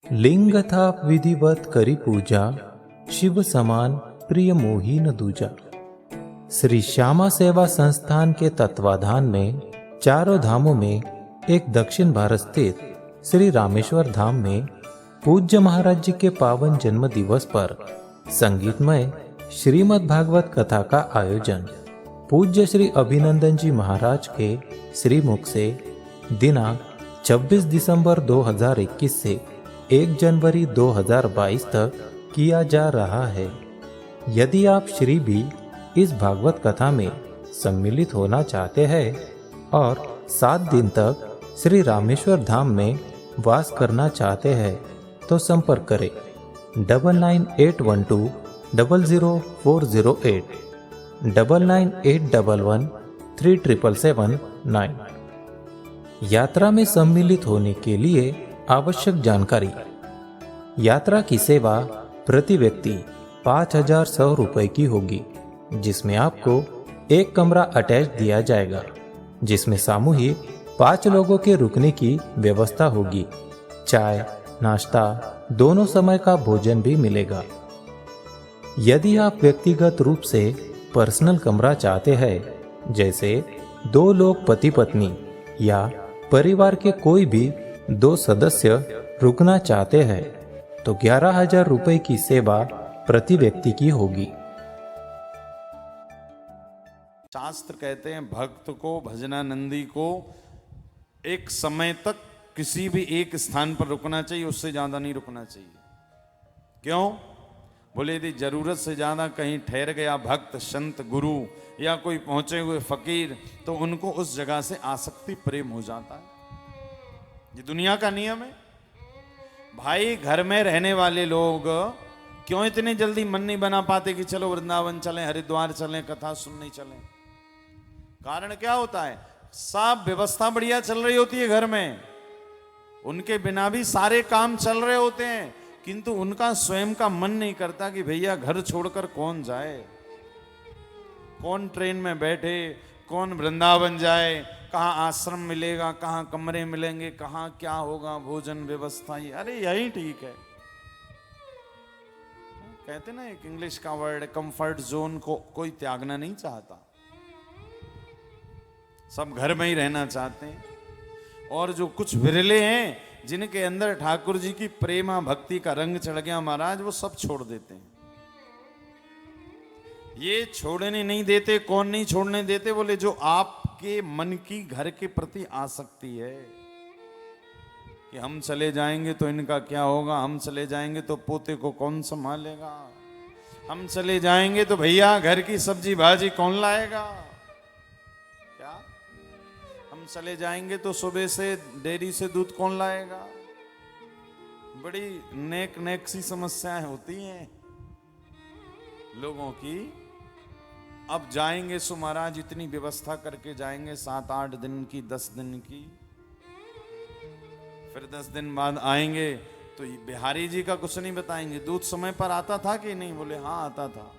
लिंग था विधिवत करी पूजा, शिव समान प्रिय मोही न दूजा। श्री श्यामा सेवा संस्थान के तत्वाधान में चारों धामों में एक दक्षिण भारत स्थित श्री रामेश्वर धाम में पूज्य महाराज जी के पावन जन्म दिवस पर संगीतमय श्रीमद् भागवत कथा का आयोजन पूज्य श्री अभिनंदन जी महाराज के श्रीमुख से दिनांक 26 दिसंबर 2021 से 1 जनवरी 2022 तक किया जा रहा है। यदि आप श्री भी इस भागवत कथा में सम्मिलित होना चाहते हैं और 7 दिन तक श्री रामेश्वर धाम में वास करना चाहते हैं तो संपर्क करें 9981200408 9981137779। यात्रा में सम्मिलित होने के लिए आवश्यक जानकारी। यात्रा की सेवा प्रति व्यक्ति 5100 रुपये की होगी, जिसमें आपको एक कमरा अटैच दिया जाएगा, जिसमें सामूहिक 5 लोगों के रुकने की व्यवस्था होगी। चाय नाश्ता दोनों समय का भोजन भी मिलेगा। यदि आप व्यक्तिगत रूप से पर्सनल कमरा चाहते हैं, जैसे 2 लोग पति पत्नी या परिवार के कोई भी 2 सदस्य रुकना चाहते हैं, तो 11,000 रुपये की सेवा प्रति व्यक्ति की होगी। शास्त्र कहते हैं भक्त को, भजनानंदी को एक समय तक किसी भी एक स्थान पर रुकना चाहिए, उससे ज्यादा नहीं रुकना चाहिए। क्यों? बोले यदि जरूरत से ज्यादा कहीं ठहर गया भक्त, संत, गुरु या कोई पहुंचे हुए फकीर, तो उनको उस जगह से आसक्ति, प्रेम हो जाता है। ये दुनिया का नियम है भाई। घर में रहने वाले लोग क्यों इतने जल्दी मन नहीं बना पाते कि चलो वृंदावन चलें, हरिद्वार चलें, कथा सुनने चलें? कारण क्या होता है? सब व्यवस्था बढ़िया चल रही होती है घर में, उनके बिना भी सारे काम चल रहे होते हैं, किंतु उनका स्वयं का मन नहीं करता कि भैया घर छोड़कर कौन जाए, कौन ट्रेन में बैठे, कौन वृंदावन जाए, कहाँ आश्रम मिलेगा, कहाँ कमरे मिलेंगे, कहाँ क्या होगा, भोजन व्यवस्था। ये अरे यही ठीक है। कहते ना एक इंग्लिश का वर्ड, कंफर्ट जोन को कोई त्यागना नहीं चाहता, सब घर में ही रहना चाहते हैं। और जो कुछ विरले हैं जिनके अंदर ठाकुर जी की प्रेमा भक्ति का रंग चढ़ गया महाराज, वो सब छोड़ देते हैं। ये छोड़ने नहीं देते। कौन नहीं छोड़ने देते? बोले जो आपके मन की घर के प्रति आसक्ति है कि हम चले जाएंगे तो इनका क्या होगा, हम चले जाएंगे तो पोते को कौन संभालेगा, हम चले जाएंगे तो भैया घर की सब्जी भाजी कौन लाएगा, क्या हम चले जाएंगे तो सुबह से डेयरी से दूध कौन लाएगा। बड़ी नेक सी समस्याएं होती हैं लोगों की। अब जाएंगे सो महाराज इतनी व्यवस्था करके जाएंगे, 7-8 दिन की, 10 दिन की, फिर 10 दिन बाद आएंगे तो बिहारी जी का कुछ नहीं बताएंगे। दूध समय पर आता था कि नहीं? बोले हाँ आता था।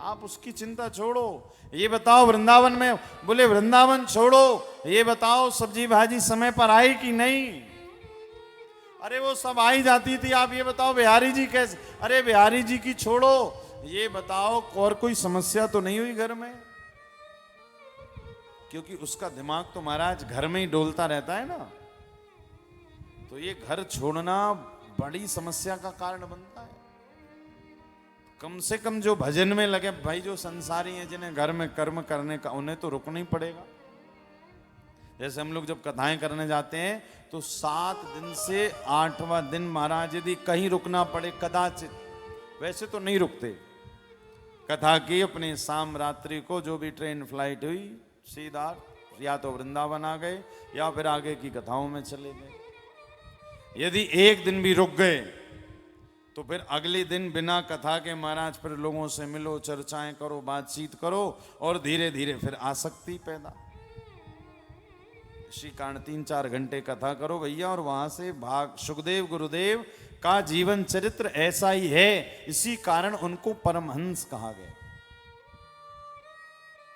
आप उसकी चिंता छोड़ो, ये बताओ वृंदावन में, बोले वृंदावन छोड़ो, ये बताओ सब्जी भाजी समय पर आई कि नहीं? अरे वो सब आई जाती थी। आप ये बताओ बिहारी जी कैसे? अरे बिहारी जी की छोड़ो, ये बताओ और कोई समस्या तो नहीं हुई घर में? क्योंकि उसका दिमाग तो महाराज घर में ही डोलता रहता है ना। तो ये घर छोड़ना बड़ी समस्या का कारण बनता है। कम से कम जो भजन में लगे भाई, जो संसारी हैं, जिन्हें घर में कर्म करने का, उन्हें तो रुकना ही पड़ेगा। जैसे हम लोग जब कथाएं करने जाते हैं तो 7 दिन से 8वां दिन महाराज यदि कहीं रुकना पड़े कदाचित, वैसे तो नहीं रुकते। कथा की अपने शाम रात्रि को जो भी ट्रेन फ्लाइट हुई, सीधा या तो वृंदावन आ गए या फिर आगे की कथाओं में चले गए। यदि एक दिन भी रुक गए तो फिर अगले दिन बिना कथा के महाराज फिर लोगों से मिलो, चर्चाएं करो, बातचीत करो और धीरे धीरे फिर आसक्ति पैदा। इसी कारण 3-4 घंटे कथा करो भैया, और वहां से भाग। सुखदेव गुरुदेव का जीवन चरित्र ऐसा ही है, इसी कारण उनको परमहंस कहा गया।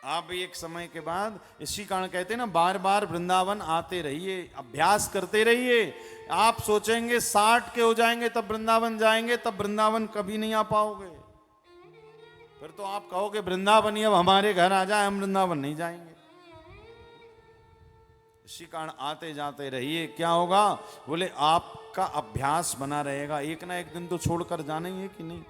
आप भी एक समय के बाद, इसी कारण कहते हैं ना, बार बार वृंदावन आते रहिए, अभ्यास करते रहिए। आप सोचेंगे 60 के हो जाएंगे तब वृंदावन जाएंगे, तब वृंदावन कभी नहीं आ पाओगे। फिर तो आप कहोगे वृंदावन ही अब हमारे घर आ जाए, हम वृंदावन नहीं जाएंगे। इसी कारण आते जाते रहिए। क्या होगा? बोले आपका अभ्यास बना रहेगा, एक ना एक दिन तो छोड़कर जाना ही है कि नहीं।